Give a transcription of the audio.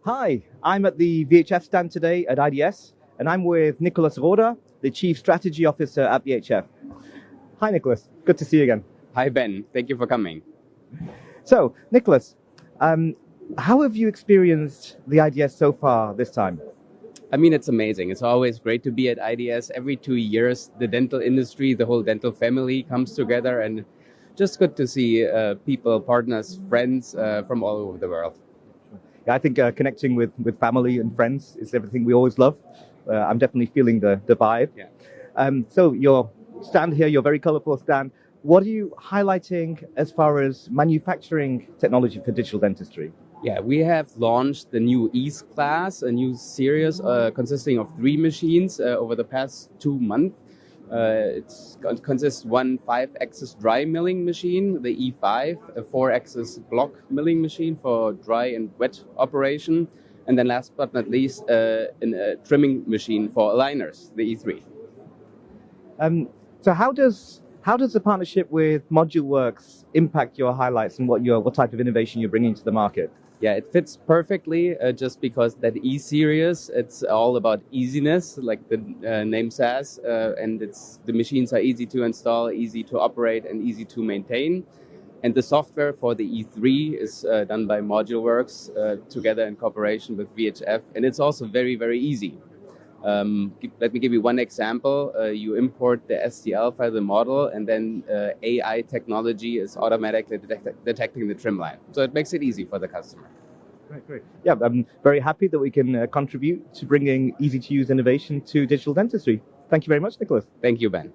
Hi, I'm at the VHF stand today at IDS, and I'm with Nicolas Rohde, the Chief Strategy Officer at VHF. Hi, Nicolas. Good to see you again. Hi, Ben. Thank you for coming. So, Nicolas, how have you experienced the IDS so far this time? I mean, it's amazing. It's always great to be at IDS. Every 2 years, the dental industry, the whole dental family comes together, and just good to see people, partners, friends from all over the world. I think connecting with family and friends is everything we always love. I'm definitely feeling the vibe. Yeah. So your stand here, your very colorful stand, what are you highlighting as far as manufacturing technology for digital dentistry? Yeah, we have launched the new Ease class, a new series consisting of 3 machines over the past 2 months. It consists one 5-axis dry milling machine, the E5, a 4-axis block milling machine for dry and wet operation, and then last but not least, a trimming machine for aligners, the E3. So how does the partnership with ModuleWorks impact your highlights and what type of innovation you're bringing to the market? Yeah, it fits perfectly just because that E-series, it's all about easiness, like the name says, and the machines are easy to install, easy to operate, and easy to maintain. And the software for the E3 is done by ModuleWorks together in cooperation with VHF, and it's also very, very easy. Let me give you one example. You import the STL file, the model, and then AI technology is automatically detecting the trim line. So it makes it easy for the customer. Great. Yeah, I'm very happy that we can contribute to bringing easy-to-use innovation to digital dentistry. Thank you very much, Nicolas. Thank you, Ben.